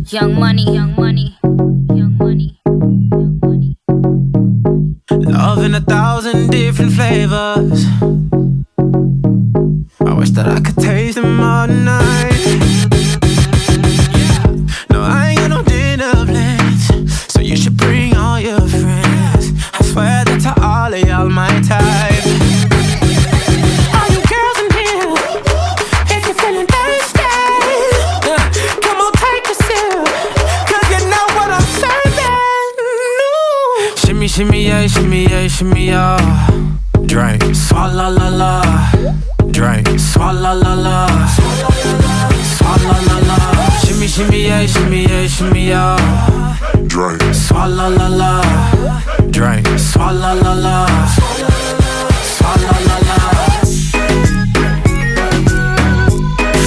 Young money, young money, young money, young money. Love in 1,000 different flavors. I wish that I could taste them all night. No, I ain't got no dinner plans, so you should bring all your friends. I swear that to all of y'all my type. All you girls in here, if you're feeling thirsty, come on take a sip, 'cause you know what I'm serving. Shimmy, shimmy, yeah, shimmy, yeah, shimmy, yeah. Drink, swalla la la. Drink, swalla la la. Swalla la la. Shimmy, shimmy, yeah, shimmy, yeah, shimmy, yeah. Drink, swalla la la. Drink, swalla la la. Swalla la la.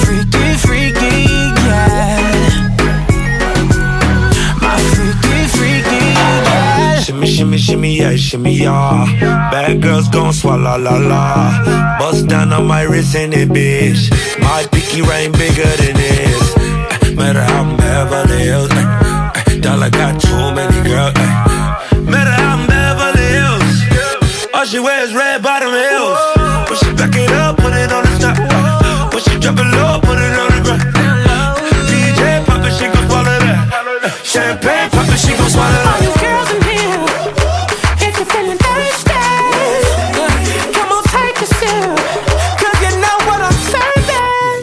Freaky, freaky, yeah. My freaky, freaky, yeah. Shimmy, shimmy, shimmy, yeah, shimmy, yeah. Bad girls gon' swallow la la. Bust down on my wrist in it, bitch. My pinky ring bigger than this. Matter how I'm Beverly Hills. Dollar got too many girls. Matter how I'm Beverly Hills. All she wears red bottom heels. When she back it up, put it on the top. When she drop it low, put it on the ground. DJ pop it, she gon' swallow that. Champagne pop it, she gon' swallow that. All you girls in here, if you're feeling thirsty, come on take a sip, 'cause you know what I'm serving.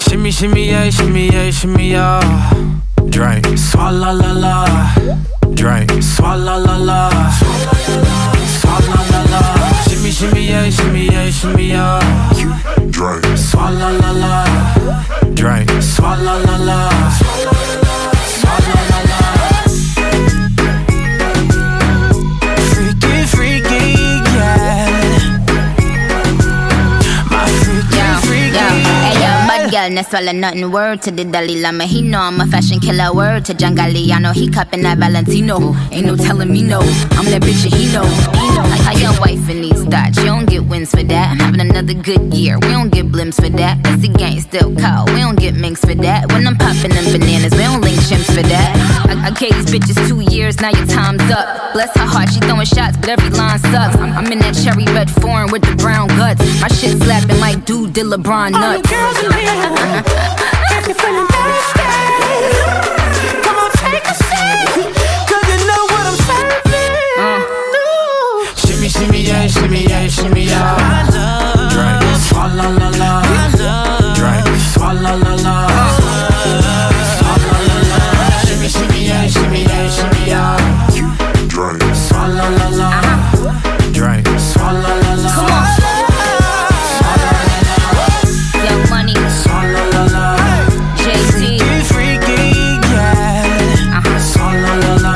Shimmy, shimmy, yeah, shimmy, yeah, shimmy, yeah. Drink, swalla la la. Drink, swalla la la. Swalla la la. Shimmy, shimmy, yeah, shimmy, yeah, shimmy, yeah. Drink, swalla la la. Drink, swalla la la. Swalla la la. Freaky, freaky, yeah. My freaky, freaky, Hey, yo, yeah. bad girl, no swallow nothing. Word to the Dalai Lama, he know I'm a fashion killer. Word to John Galliano, he cupping that Valentino. Ain't no telling me no, I'm that bitch and he know. Like how your wife in these thoughts, you don't get wins for that. I'm having another good year, we don't get blimps for that. That's the gang still call, we don't get minks for that. When I'm popping them bananas, we don't link chimps for that. I gave these bitches 2 years, now your time's up. Bless her heart, she throwing shots, but every line sucks. I'm in that cherry red foreign with the brown guts. My shit slapping like dude did LeBron All you nuts. girls in here, if you're feeling thirsty, come on take a sip, 'cause you know what I'm serving. Shimmy, shimmy, yeah, shimmy, yeah, shimmy, yeah. Drink, swalla la la. Drink, swalla la la. Swalla la la. Shimmy, shimmy, yeah, shimmy, yeah, shimmy, yeah. Drink, swalla la la. Drink, swalla la la. Come on. Young money, Swalla la la. Jay-Z. Freaky, yeah. Swalla la la.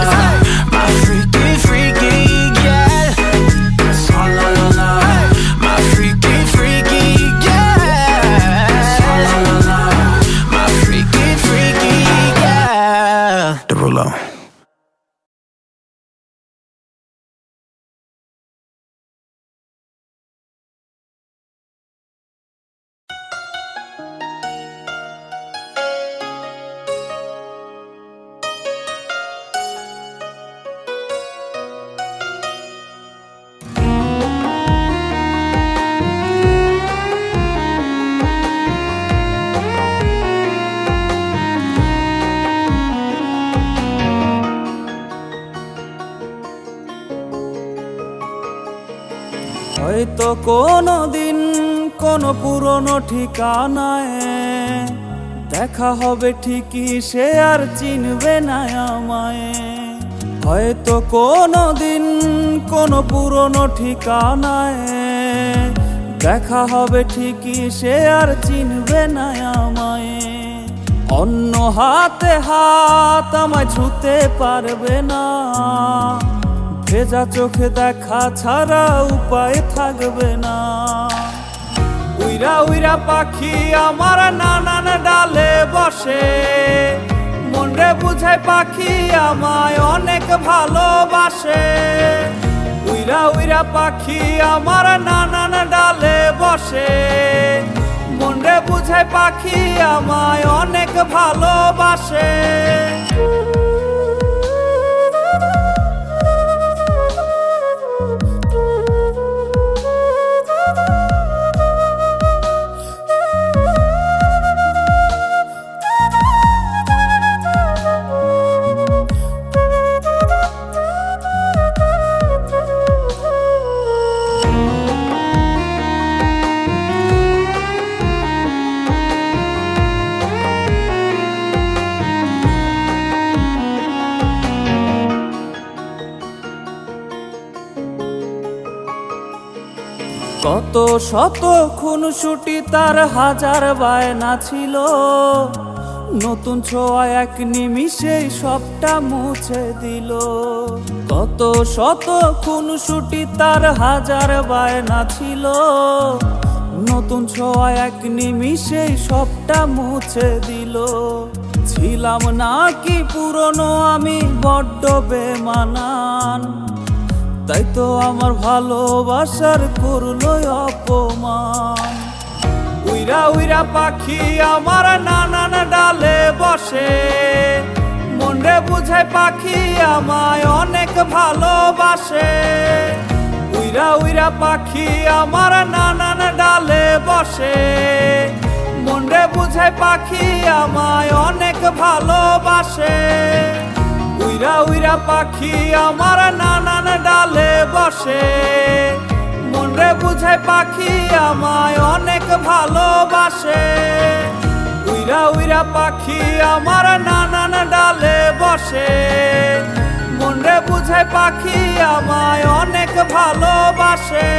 My freaky, freaky, yeah. Swalla la la. My freaky, freaky, yeah. Swalla la la. My freaky, freaky, yeah. Derulo. হয়তো কোনো দিন কোনো পুরনো ঠিকানায় দেখা হবে ঠিকই, সে আর চিনবে না আমায়। হয়তো কোনো দিন কোনো পুরনো ঠিকানায় দেখা হবে ঠিকই, সে আর চিনবে না আমায়। অন্য হাতে হাত আমায় ছুঁতে পারবে না, ভেজা চোখে দেখা ছাড়া উপায় থাকবে না। উইরা উইরা পাখি আমার নানান ডালে বসে, মনরে বুঝায় পাখি আমায় অনেক ভালোবাসে। উইরা উইরা পাখি আমার নানান ডালে বসে, মনরে বুঝায় পাখি আমায় অনেক ভালোবাসে। কত শত খুনসুটি তার হাজার বায়না ছিল, নতুন ছোঁয়া এক নিমিষেই সবটা মুছে দিল। কত শত খুনসুটি তার হাজার বায়না ছিল, নতুন ছোঁয়া এক নিমিষেই সবটা মুছে দিল। ছিলাম নাকি পুরনো আমি বড্ড বেমানান, তাই তো আমার ভালোবাসার করলো অপমান। উইরা উইরা পাখি আমার নানান ডালে বসে, মনরে বুঝায় পাখি আমায় অনেক ভালোবাসে। উইরা উইরা পাখি আমার নানান ডালে বসে, মনরে বুঝায় পাখি আমায় অনেক ভালোবাসে। উইরা উইরা পাখি আমার নানান ডালে বসে, মনরে বুঝায় পাখি আমায় অনেক ভালোবাসে। উইরা উইরা পাখি আমার নানান ডালে বসে, মনরে বুঝায় পাখি আমায় অনেক ভালোবাসে।